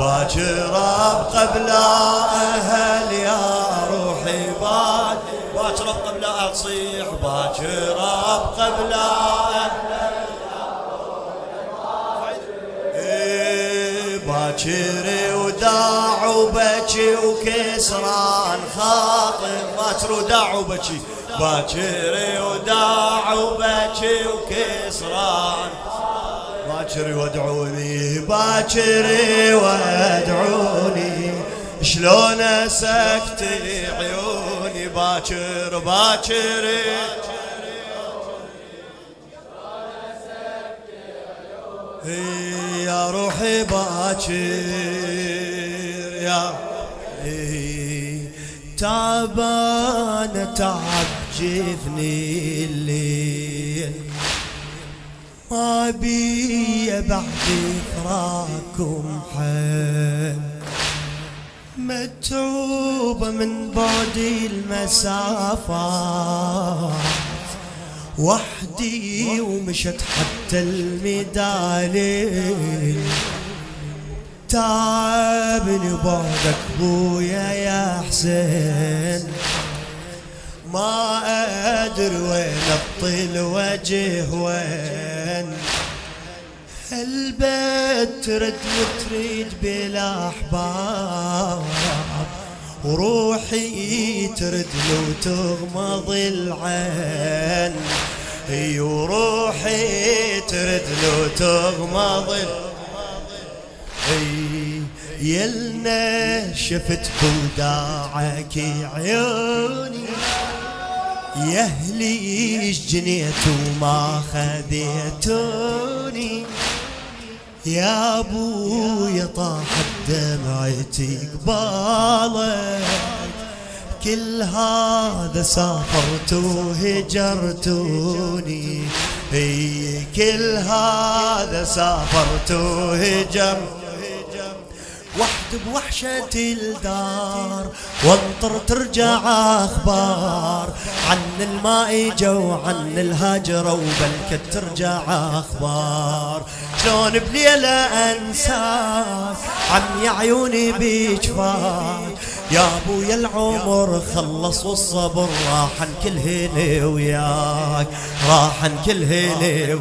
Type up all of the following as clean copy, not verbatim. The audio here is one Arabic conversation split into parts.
باكر قبل أهل يا روحي باكر قبل أصيح باكر قبل أهل باكر وداع وبكي وكسران خاطر باكر وداع وبكي باكر وداع وبكي وكسران باكر وادعوني باكر وادعوني شلون اسكت عيوني باكر باكر يا روحي باكر يا تعبان تعب جفني الليل ما بي بعد فراقكم حل متعوبة من بعد المسافات وحدي ومشت حتى المدالي تعبني بعدك بويا يا حسين ما أدري وين أبطل وجه وين البيت ترد وتريد بلا أحباب وروحي ترد لو تغمض العين وروحي ترد لو تغمض يلنا شفت بوداعك عيوني يهلي جنيت وما خذيتوني يا ابويا طاحت دمعتي قبالك كل هذا سافرت وهجرتوني كل هذا سافرت وهجرتوني وحد بوحشة الدار وانطر ترجع اخبار عن الماء جو عن الهجرة وبلكت ترجع اخبار شلون بليلة انساك عمي عيوني بجفاك يا ابويا العمر خلص والصبر راحن كل هيلي وياك راحن كل هيلي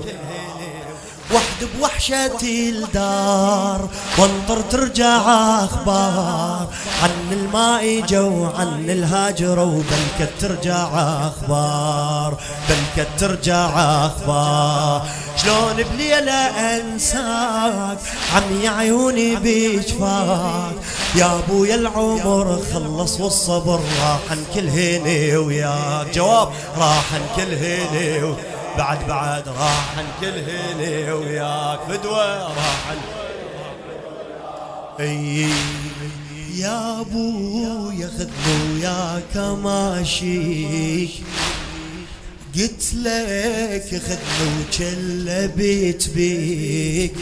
وحد بوحشة الدار وانطر ترجع اخبار عن الماء جو عن الهاجر وبلكت ترجع اخبار بلكت ترجع اخبار شلون بليلة انساك عمي عيوني بجفاك يا ابويا العمر خلص والصبر راحن كل هيني وياك جواب راحن كل هيني بعد راحن كل هيلي وياك فدوة راحن يا ابويا خذني وياك ماشيك قلت لك خذني وجلبت بيك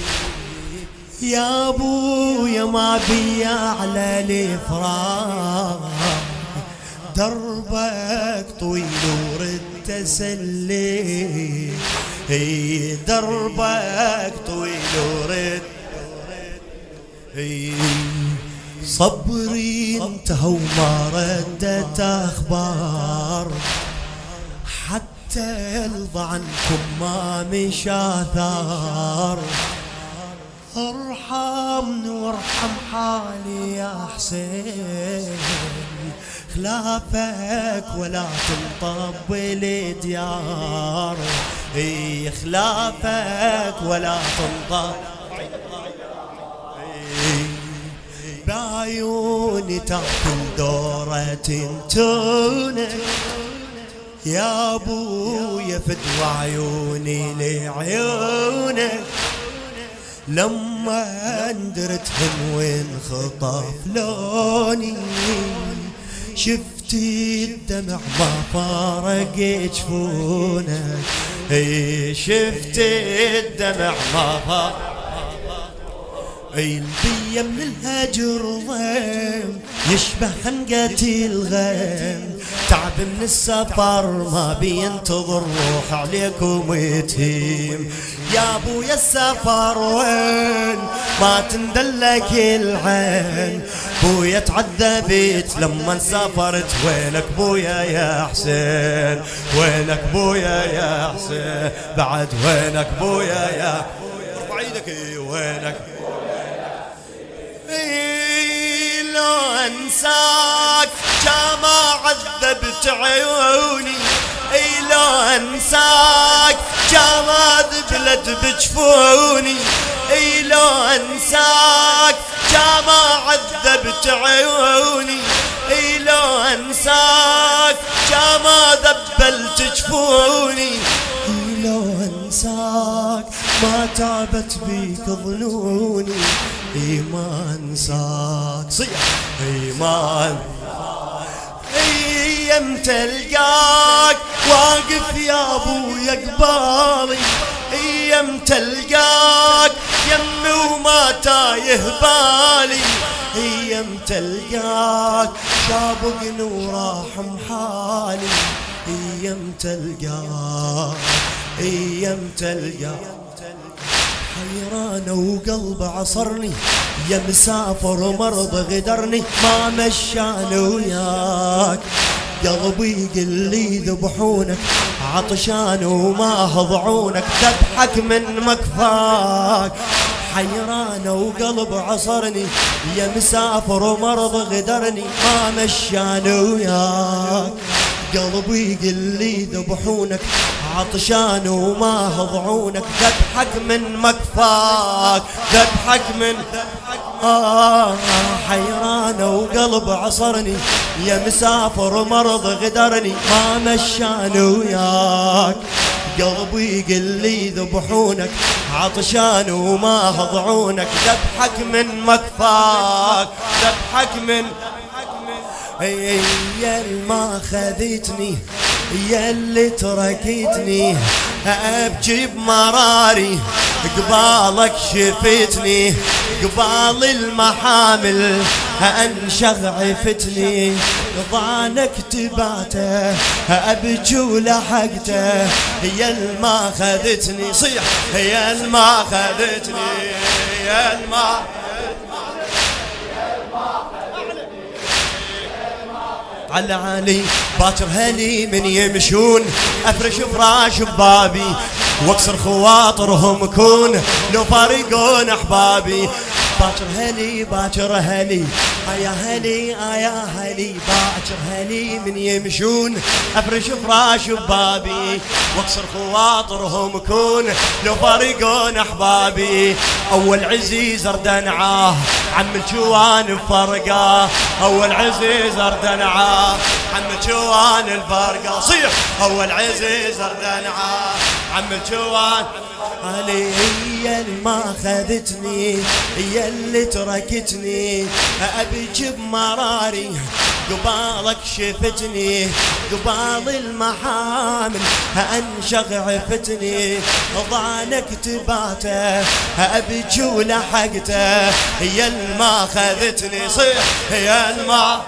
يا ابويا ما بي على الفراق دربك طويل ورد تسلي دربك طويل ورد صبري انتهى وما ردت اخبار حتى يلضى عنكم ما مشى اثار ارحمني وارحم حالي يا حسين خلافك ولا تنطبل ديار خلافك ولا تنطبل بعيوني تاكل دورة تنتونك يا ابويا فدوى عيوني لعيونك لما اندرتهم وين خطف لوني شفتي الدمع ما فارق جفونك شفتي الدمع ما فارق البيا من الهجر ضيم يشبه خنقة الغيم، تعب من السفر ما بينتظر روح عليكم يتيم. يا ابويا السفر وين ما تندلك العين، بويا تعذبت لما سافرت، وينك بويا يا حسين، وينك بويا يا حسين، بعد وينك بويا يا، ارفع ايدك وينك، لو انساك كما عذبت عيوني، لو انساك كما ذبلت بجفوني، لو انساك كما عذبت عيوني، لو انساك كما ذبلت جفوني، لو انساك ما تعبت بيك ظنوني، ما انساك صيح ما ايام تلقاك واقف يا ابويا قبالي، ايام تلقاك يمي وما تايه بالي، ايام تلقاك شابقني وراح محالي، ايام تلقاك ايام تلقاك حيران وقلب عصرني، يا مسافر ومرض غدرني، ما مشاني وياك قلبي يقل لي ذبحونك، عطشان وما هضعونك، ذبحك من مكفاك. حيران وقلب عصرني، يا مسافر ومرض غدرني، ما مشاني وياك قلبي يقل لي ذبحونك، عطشان وما هضعونك، ذبحك من مكفاك، ذبحك من حيران وقلب عصرني، يا مسافر ومرض غدرني، ما مشاني وياك قلبي يقل لي ذبحونك، عطشان وما هضعونك، ذبحك من مكفاك، ذبحك من يا ما خذتني، يا اللي تركتني ابكي بمراري، قبالك شفتني، قبال المحامل انشغ عفتني، ضانك تباته ابكي ولحقته، يا ما خذتني صيح، يا ما خذتني، يا ما على علي باكر هلي من يمشون، افرش فراش ببابي واكسر خواطرهم كون، لو فارقون احبابي. باكر هلي باكر هلي يا هلي يا هلي، باكر هلي من يمشون، افرش فراش ببابي واكسر خواطرهم كون، لو فارقون احبابي. اول عزيز اردنعاه عم الجوان بفرقه، اول عزيز اردنعاه عم الجوان الفرقه، صيح اول عزيز اردنعاه عم الجوان. علي يا اللي ما خذتني، يا اللي تركتني ابكي بمراري، قبالك شفتني، قبال المحامل انشغ عفتني، ضانك تباته ابكي ولحقته، يا اللي ما خذتني صيح، يا اللي ما